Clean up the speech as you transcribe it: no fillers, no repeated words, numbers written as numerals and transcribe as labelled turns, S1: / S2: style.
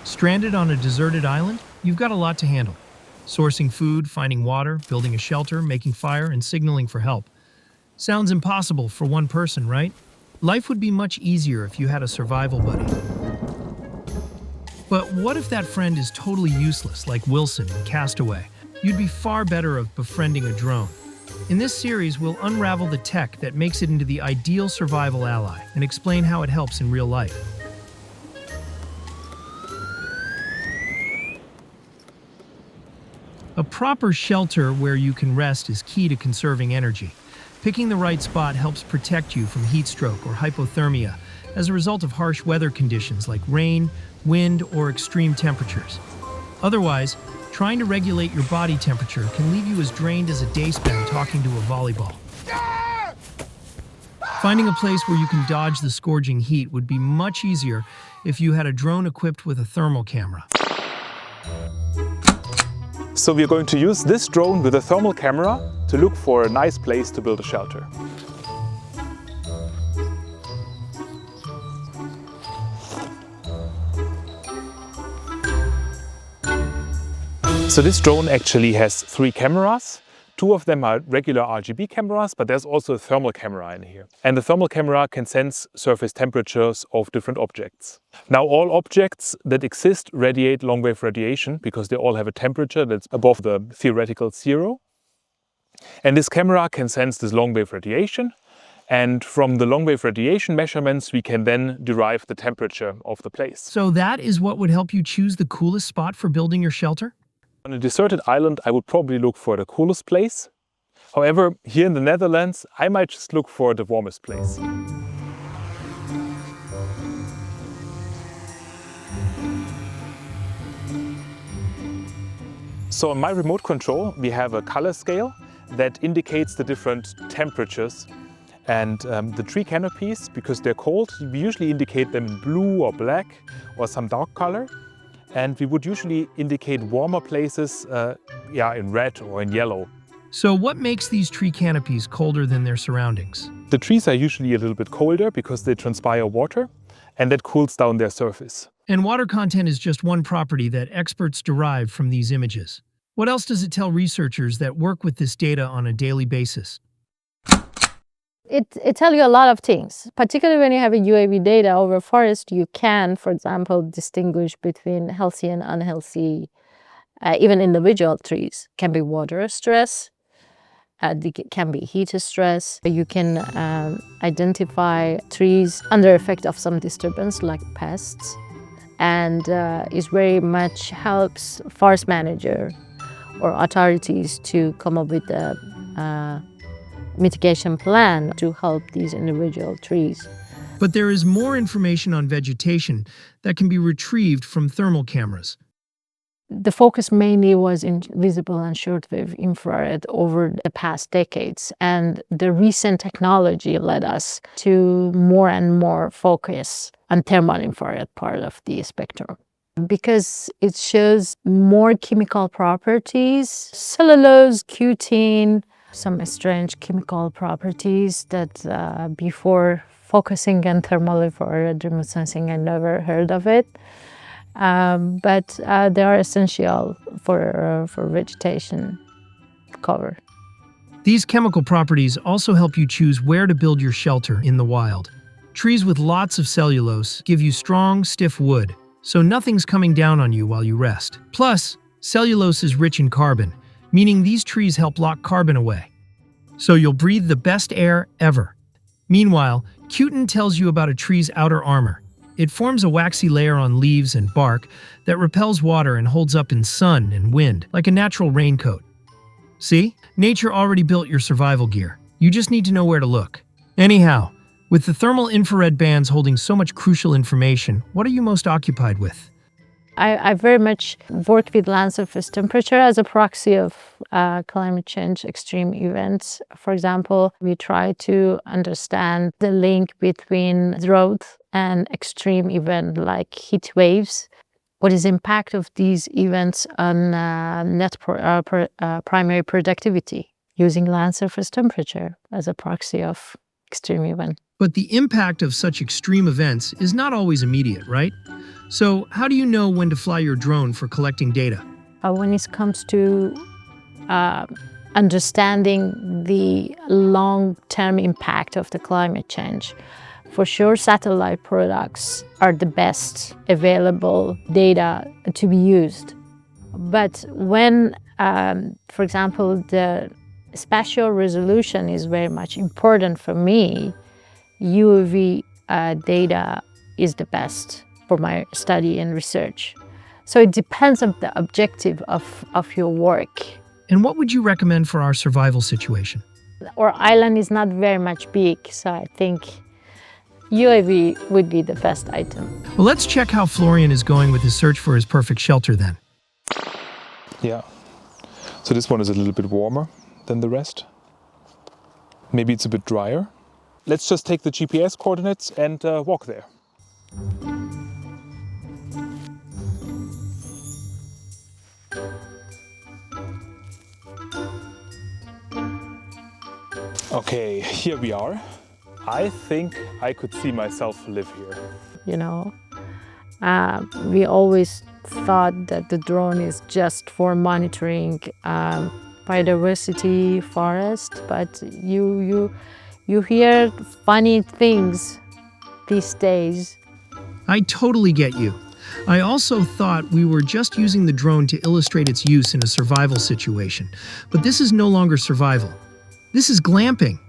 S1: Stranded on a deserted island, you've got a lot to handle. Sourcing food, finding water, building a shelter, making fire, and signaling for help. Sounds impossible for one person, right? Life would be much easier if you had a survival buddy. But what if that friend is totally useless, like Wilson in Castaway? You'd be far better off befriending a drone. In this series, we'll unravel the tech that makes it into the ideal survival ally and explain how it helps in real life. A proper shelter where you can rest is key to conserving energy. Picking the right spot helps protect you from heat stroke or hypothermia as a result of harsh weather conditions like rain, wind, or extreme temperatures. Otherwise, trying to regulate your body temperature can leave you as drained as a day spent talking to a volleyball. Finding a place where you can dodge the scorching heat would be much easier if you had a drone equipped with a thermal camera.
S2: So we're going to use this drone with a thermal camera to look for a nice place to build a shelter. So this drone actually has 3 cameras. 2 of them are regular RGB cameras, but there's also a thermal camera in here. And the thermal camera can sense surface temperatures of different objects. Now all objects that exist radiate long-wave radiation because they all have a temperature that's above the theoretical 0. And this camera can sense this long-wave radiation. And from the long-wave radiation measurements, we can then derive the temperature of the place.
S1: So that is what would help you choose the coolest spot for building your shelter?
S2: On a deserted island, I would probably look for the coolest place. However, here in the Netherlands, I might just look for the warmest place. So on my remote control, we have a color scale that indicates the different temperatures. And the tree canopies, because they're cold, we usually indicate them in blue or black or some dark color. And we would usually indicate warmer places in red or in yellow.
S1: So what makes these tree canopies colder than their surroundings?
S2: The trees are usually a little bit colder because they transpire water, and that cools down their surface.
S1: And water content is just one property that experts derive from these images. What else does it tell researchers that work with this data on a daily basis?
S3: It tells you a lot of things, particularly when you have a UAV data over forest. You can, for example, distinguish between healthy and unhealthy, even individual trees. Can be water stress, can be heat stress. You can identify trees under effect of some disturbance like pests, and it very much helps forest manager or authorities to come up with a mitigation plan to help these individual trees.
S1: But there is more information on vegetation that can be retrieved from thermal cameras.
S3: The focus mainly was in visible and shortwave infrared over the past decades, and the recent technology led us to more and more focus on thermal infrared part of the spectrum, because it shows more chemical properties, cellulose, cutin, some strange chemical properties that before focusing on thermal infrared remote sensing, I never heard of it. But they are essential for vegetation cover.
S1: These chemical properties also help you choose where to build your shelter in the wild. Trees with lots of cellulose give you strong, stiff wood, so nothing's coming down on you while you rest. Plus, cellulose is rich in carbon, meaning these trees help lock carbon away. So you'll breathe the best air ever. Meanwhile, cutin tells you about a tree's outer armor. It forms a waxy layer on leaves and bark that repels water and holds up in sun and wind, like a natural raincoat. See? Nature already built your survival gear. You just need to know where to look. Anyhow, with the thermal infrared bands holding so much crucial information, what are you most occupied with?
S3: I very much work with land surface temperature as a proxy of climate change extreme events. For example, we try to understand the link between drought and extreme event like heat waves. What is the impact of these events on primary productivity using land surface temperature as a proxy of extreme event.
S1: But the impact of such extreme events is not always immediate, right? So, how do you know when to fly your drone for collecting data?
S3: When it comes to understanding the long-term impact of the climate change, for sure satellite products are the best available data to be used. But when, for example, the spatial resolution is very much important for me, UAV data is the best for my study and research. So it depends on the objective of your work.
S1: And what would you recommend for our survival situation?
S3: Our island is not very much big, so I think UAV would be the best item.
S1: Well, let's check how Florian is going with his search for his perfect shelter then.
S2: Yeah. So this one is a little bit warmer than the rest. Maybe it's a bit drier. Let's just take the GPS coordinates and walk there. Okay, here we are. I think I could see myself live here.
S3: You know, we always thought that the drone is just for monitoring biodiversity, forest, but you hear funny things these days.
S1: I totally get you. I also thought we were just using the drone to illustrate its use in a survival situation, but this is no longer survival. This is glamping.